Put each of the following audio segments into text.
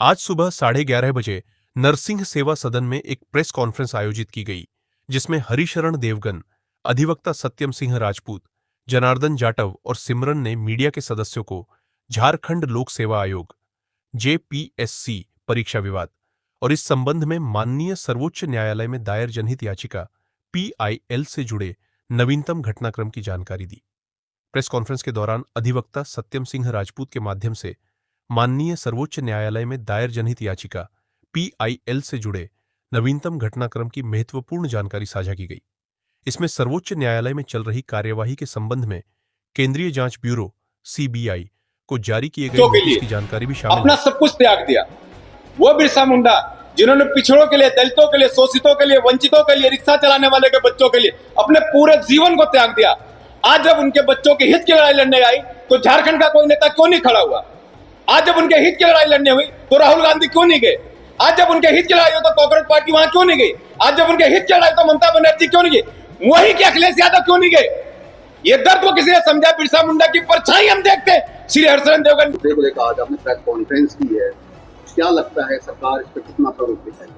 आज सुबह 11:30 बजे नरसिंह सेवा सदन में एक प्रेस कॉन्फ्रेंस आयोजित की गई, जिसमें हरिशरण देवगन, अधिवक्ता सत्यम सिंह राजपूत, जनार्दन जाटव और सिमरन ने मीडिया के सदस्यों को झारखंड लोक सेवा आयोग जेपीएससी परीक्षा विवाद और इस संबंध में माननीय सर्वोच्च न्यायालय में दायर जनहित याचिका पीआईएल से जुड़े नवीनतम घटनाक्रम की जानकारी दी। प्रेस कॉन्फ्रेंस के दौरान अधिवक्ता सत्यम सिंह राजपूत के माध्यम से माननीय सर्वोच्च न्यायालय में दायर जनहित याचिका पीआईएल से जुड़े नवीनतम घटनाक्रम की महत्वपूर्ण जानकारी साझा की गई। इसमें सर्वोच्च न्यायालय में चल रही कार्यवाही के संबंध में केंद्रीय जांच ब्यूरो सीबीआई को जारी किए गए नोटिस की जानकारी भी शामिल अपना सब कुछ त्याग दिया। वो बिरसा मुंडा जिन्होंने पिछड़ों के लिए, दलितों के लिए, शोषितों के लिए, वंचितों के लिए, रिक्शा चलाने वाले के बच्चों के लिए अपने पूरे जीवन को त्याग दिया। आज जब उनके बच्चों के हित की लड़ाई लड़ने आई तो झारखंड का कोई नेता क्यों नहीं खड़ा हुआ? आज जब उनके हित की लड़ाई लड़ने हुई तो राहुल गांधी क्यों नहीं गए? आज जब उनके हित की लड़ाई हुई तो कांग्रेस पार्टी वहां क्यों नहीं गई? आज जब उनके हित की लड़ाई तो ममता बनर्जी क्यों नहीं गई? वही के अखिलेश यादव क्यों नहीं गए? ये दर्द को किसी ने समझा? बिरसा मुंडा की परछाई हम देखते हैं श्री हरिशरण देवगन को लेकर आज आपने प्रेस कॉन्फ्रेंस की है, क्या लगता है सरकार इस पर कितना प्रवृत्त दिखाएगी?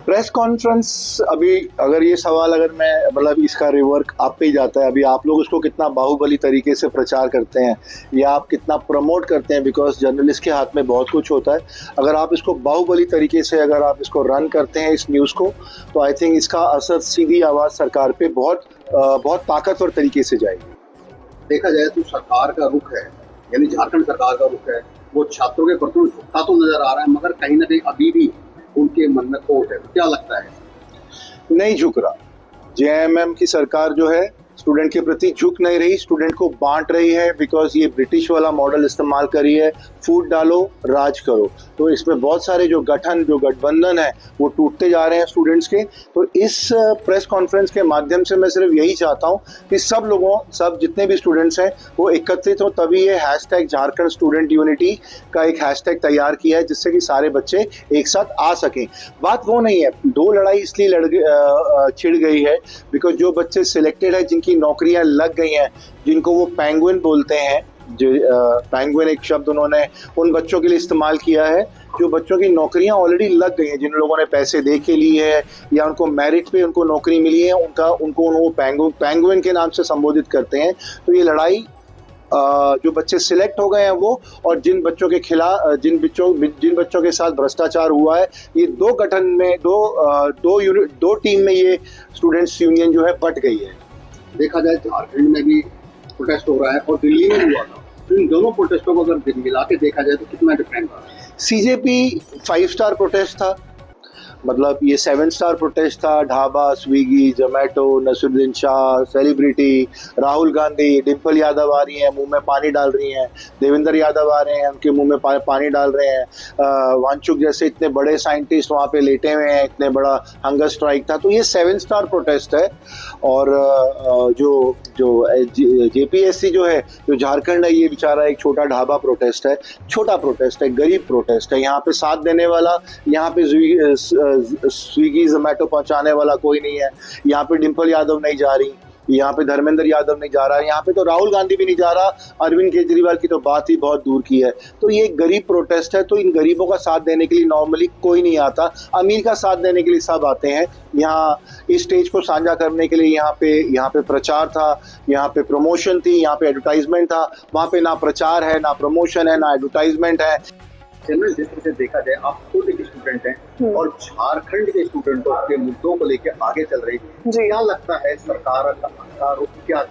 प्रेस कॉन्फ्रेंस अभी अगर ये सवाल अगर मैं मतलब इसका रिवर्क आप पे ही जाता है, अभी आप लोग उसको कितना बाहुबली तरीके से प्रचार करते हैं या आप कितना प्रमोट करते हैं, बिकॉज जर्नलिस्ट के हाथ में बहुत कुछ होता है। अगर आप इसको बाहुबली तरीके से अगर आप इसको रन करते हैं इस न्यूज़ को, तो आई थिंक इसका असर सीधी आवाज़ सरकार पे बहुत ताकतवर तरीके से जाएगी। देखा जाए तो सरकार का रुख है, यानी झारखंड सरकार का रुख है, वो छात्रों के प्रति झुकता तो नजर आ रहा है, मगर कहीं ना कहीं अभी भी उनके मन में खोट है। क्या लगता है? नहीं झुक रहा। जेएमएम की सरकार जो है स्टूडेंट के प्रति झुक नहीं रही, स्टूडेंट को बांट रही है, बिकॉज ये ब्रिटिश वाला मॉडल इस्तेमाल करी है, फूट डालो राज करो। तो इसमें बहुत सारे जो गठबंधन है वो टूटते जा रहे हैं स्टूडेंट्स के। तो इस प्रेस कॉन्फ्रेंस के माध्यम से मैं सिर्फ यही चाहता हूँ कि सब जितने भी स्टूडेंट्स हैं वो एकत्रित हो, तभी ये हैशटैग झारखंड स्टूडेंट यूनिटी का एक हैशटैग तैयार किया है, जिससे कि सारे बच्चे एक साथ आ सकें। बात वो नहीं है, दो लड़ाई इसलिए छिड़ गई है बिकॉज जो बच्चे सिलेक्टेड है, जिनकी नौकरियां लग गई हैं, जिनको वो पेंगुइन बोलते हैं, जो पेंगुइन एक शब्द उन्होंने उन बच्चों के लिए इस्तेमाल किया है जो बच्चों की नौकरियां ऑलरेडी लग गई हैं, जिन लोगों ने पैसे दे के ली है या उनको मेरिट पे उनको नौकरी मिली है, उनको पेंगुइन के नाम से संबोधित करते हैं। तो ये लड़ाई जो बच्चे सिलेक्ट हो गए हैं वो, और जिन बच्चों के खिलाफ जिन बच्चों के साथ भ्रष्टाचार हुआ है, ये दो गठन में दो टीम में ये स्टूडेंट्स यूनियन जो है बट गई है। देखा जाए झारखंड में भी प्रोटेस्ट हो रहा है और दिल्ली में हुआ था, तो इन दोनों प्रोटेस्टों को अगर मिला के देखा जाए तो कितना डिफरेंट रहा? सीजेपी 5 स्टार प्रोटेस्ट था, मतलब ये 7 स्टार प्रोटेस्ट था। ढाबा, स्विगी, जोमेटो, नसरुद्दीन शाह, सेलिब्रिटी, राहुल गांधी, डिम्पल यादव आ रही हैं, मुंह में पानी डाल रही हैं, देवेंद्र यादव आ रहे हैं, उनके मुंह में पानी डाल रहे हैं, वांचुक जैसे इतने बड़े साइंटिस्ट वहाँ पे लेटे हुए हैं, इतने बड़ा हंगर स्ट्राइक था। तो ये 7 स्टार प्रोटेस्ट है। और जो जेपीएससी जो है, जो झारखंड है, ये बेचारा एक छोटा ढाबा प्रोटेस्ट है, छोटा प्रोटेस्ट है, गरीब प्रोटेस्ट है। यहाँ पे साथ देने वाला, यहाँ पे स्विगी जोमेटो पहुंचाने वाला कोई नहीं है। यहाँ पे डिम्पल यादव नहीं जा रही, यहाँ पे धर्मेंद्र यादव नहीं जा रहा, यहाँ पे तो राहुल गांधी भी नहीं जा रहा, अरविंद केजरीवाल की तो बात ही बहुत दूर की है। तो ये गरीब प्रोटेस्ट है, तो इन गरीबों का साथ देने के लिए नॉर्मली कोई नहीं आता, अमीर का साथ देने के लिए सब आते हैं। यहाँ इस स्टेज को साझा करने के लिए यहाँ पे प्रचार था, यहाँ पे प्रमोशन थी, यहाँ पे एडवर्टाइजमेंट था। वहाँ पे ना प्रचार है, ना प्रमोशन है, ना एडवर्टाइजमेंट है। जनरल जिस तरह से देखा जाए, आप खुद एक स्टूडेंट हैं और झारखंड के स्टूडेंटों के मुद्दों को लेकर आगे चल रही है, क्या लगता है सरकार का रुख क्या?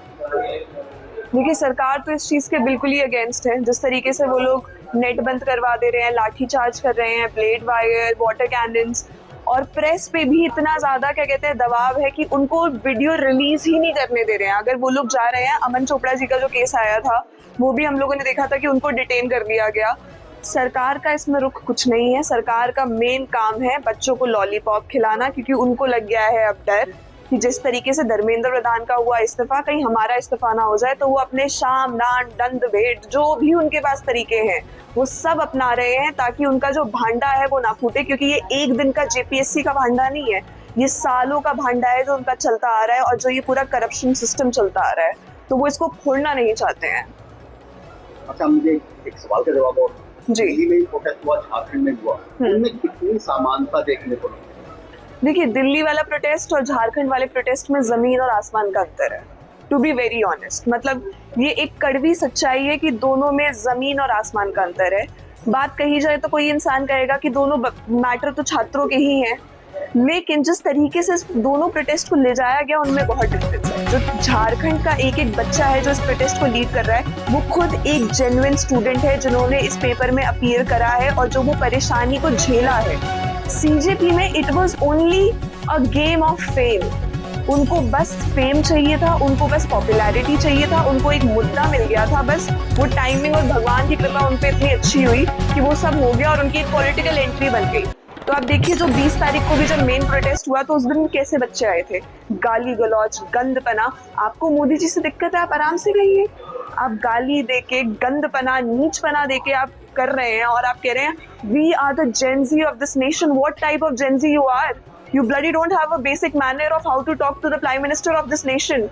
देखिए, सरकार तो इस चीज के बिल्कुल ही अगेंस्ट है। जिस तरीके से वो लोग नेट बंद करवा दे रहे हैं, लाठी चार्ज कर रहे हैं, ब्लेड वायर, वाटर कैनन्स, और प्रेस पे भी इतना ज्यादा क्या कहते हैं दबाव है कि उनको वीडियो रिलीज ही नहीं करने दे रहे हैं। अगर वो लोग जा रहे हैं, अमन चोपड़ा जी का जो केस आया था वो भी हम लोगों ने देखा था कि उनको डिटेन कर लिया गया। सरकार का इसमें रुख कुछ नहीं है। सरकार का मेन काम है बच्चों को लॉलीपॉप खिलाना, क्योंकि उनको लग गया है अब डर कि जिस तरीके से धर्मेंद्र प्रधान का हुआ इस्तीफा, कहीं हमारा इस्तीफा ना हो जाए। तो वो अपने शाम, डांट, दंड भेद, जो भी उनके पास तरीके हैं वो सब अपना रहे हैं ताकि उनका जो भांडा है वो ना फूटे, क्योंकि ये एक दिन का जेपीएससी का भांडा नहीं है, ये सालों का भांडा है जो उनका चलता आ रहा है, और जो ये पूरा करप्शन सिस्टम चलता आ रहा है, तो वो इसको फोड़ना नहीं चाहते हैं। अच्छा, मुझे एक सवाल का जवाब और जी। दिल्ली में प्रोटेस्ट हुआ, झारखंड में हुआ, उनमें कितनी समानता देखने को मिली? देखिए, दिल्ली वाला प्रोटेस्ट और झारखंड वाले प्रोटेस्ट में जमीन और आसमान का अंतर है, टू बी वेरी ऑनेस्ट। मतलब ये एक कड़वी सच्चाई है कि दोनों में जमीन और आसमान का अंतर है। बात कही जाए तो कोई इंसान कहेगा कि दोनों मैटर तो छात्रों के ही हैं, लेकिन जिस तरीके से इस दोनों प्रोटेस्ट को ले जाया गया उनमें बहुत डिफरेंस है। जो झारखंड का एक एक बच्चा है जो इस प्रोटेस्ट को लीड कर रहा है, वो खुद एक जेन्युइन स्टूडेंट है जिन्होंने इस पेपर में अपीयर करा है और जो वो परेशानी को झेला है। सीजेपी में it was only a game of fame. उनको बस फेम चाहिए था, उनको बस पॉपुलैरिटी चाहिए था, उनको एक मुद्दा मिल गया था, बस वो टाइमिंग और भगवान की कृपा उन पे इतनी अच्छी हुई कि वो सब हो गया और उनकी एक पॉलिटिकल एंट्री बन गई। तो आप देखिए, जो 20 तारीख को भी जब मेन प्रोटेस्ट हुआ तो उस दिन कैसे बच्चे आए थे, गाली गलौज, गंदपना। आपको मोदी जी से दिक्कत है, आप आराम से रहिए। आप गाली देके, गंदपना, नीचपना देके आप कर रहे हैं और आप कह रहे हैं we are the Gen Z of this nation. What type of Gen Z you are? You bloody don't have a basic manner of how to talk to the Prime Minister of this nation.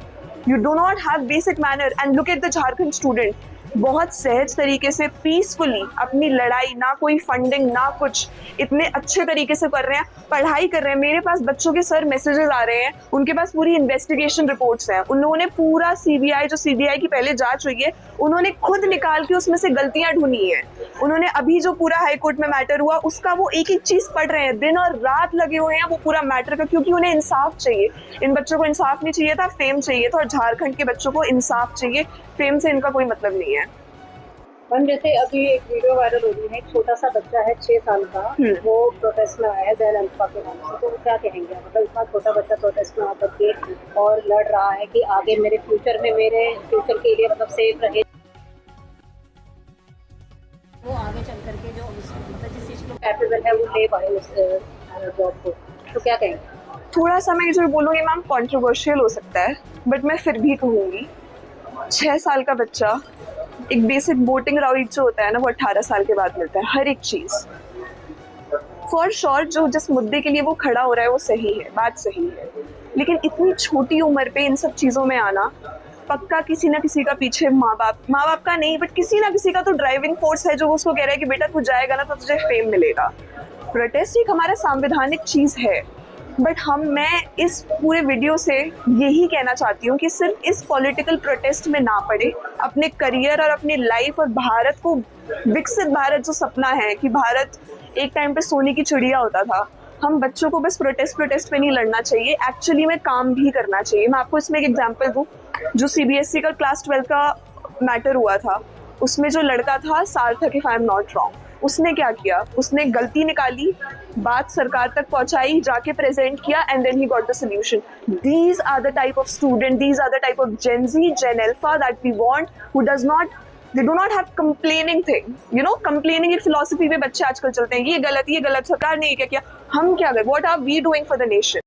You do not have basic manner. And look at the Jharkhand student. बहुत सहज तरीके से peacefully अपनी लड़ाई, ना कोई funding ना कुछ, इतने अच्छे तरीके से कर रहे हैं, पढ़ाई कर रहे हैं। मेरे पास बच्चों के सर मैसेजेस आ रहे हैं, उनके पास पूरी इन्वेस्टिगेशन रिपोर्ट्स हैं। उन्होंने पूरा सीबीआई, जो सीबीआई की पहले जांच हुई है, उन्होंने खुद निकाल के उसमें से गलतियां ढूंढी हैं। उन्होंने अभी जो पूरा हाईकोर्ट में मैटर हुआ उसका वो एक एक चीज पढ़ रहे हैं, दिन और रात लगे हुए हैं वो पूरा मैटर का, क्योंकि उन्हें इंसाफ चाहिए। इन बच्चों को इंसाफ नहीं चाहिए था, फेम चाहिए था, और झारखंड के बच्चों को इंसाफ चाहिए, फेम से इनका कोई मतलब नहीं है। मैम, जैसे अभी एक वीडियो वायरल हो रही है, एक छोटा सा बच्चा है 6 साल का, वो प्रोटेस्ट में आया है जैन अल्फा के नाम से, तो वो क्या कहेंगे? मतलब इतना छोटा बच्चा प्रोटेस्ट में आकर के और लड़ रहा है कि आगे मेरे फ्यूचर के लिए मतलब सेफ रहे, वो आगे चल करके जो मतलब जिस चीज़ को कैपेबल है वो ले पाए उस जॉब को, तो क्या कहेंगे? थोड़ा सा मैं जो बोलूँगी मैम कॉन्ट्रोवर्शियल हो सकता है, बट मैं फिर भी कहूँगी 6 साल का बच्चा, एक बेसिक वोटिंग राइट जो होता है ना, वो 18 साल के बाद मिलता है, हर एक चीज़। फॉर श्योर जो जिस मुद्दे के लिए वो खड़ा हो रहा है वो सही है, बात सही है, लेकिन इतनी छोटी उम्र पे इन सब चीज़ों में आना, पक्का किसी ना किसी का पीछे माँ बाप का नहीं, बट किसी ना किसी का तो ड्राइविंग फोर्स है जो उसको कह रहा है कि बेटा तू जाएगा ना तो तुझे फेम मिलेगा। प्रोटेस्ट एक हमारा संवैधानिक चीज़ है, बट मैं इस पूरे वीडियो से यही कहना चाहती हूँ कि सिर्फ इस पॉलिटिकल प्रोटेस्ट में ना पड़े, अपने करियर और अपनी लाइफ और भारत को, विकसित भारत जो सपना है कि भारत एक टाइम पे सोने की चिड़िया होता था, हम बच्चों को बस प्रोटेस्ट पे नहीं लड़ना चाहिए, एक्चुअली में काम भी करना चाहिए। मैं आपको इसमें एक एग्जांपल दूँ, जो सीबीएसई का क्लास 12 का मैटर हुआ था, उसमें जो लड़का था सार्थक, if I am not wrong, उसने क्या किया, उसने गलती निकाली, बात सरकार तक पहुंचाई, जाके प्रेजेंट किया, and then he got the solution. These are the type of student, these are the type of Gen Z, Gen Alpha that we want, who does not, they do not have complaining thing, you know, complaining एक philosophy पे बच्चे आजकल चलते हैं, ये गलत सरकार ने ये क्या किया, हम क्या करें, what are we doing for the nation?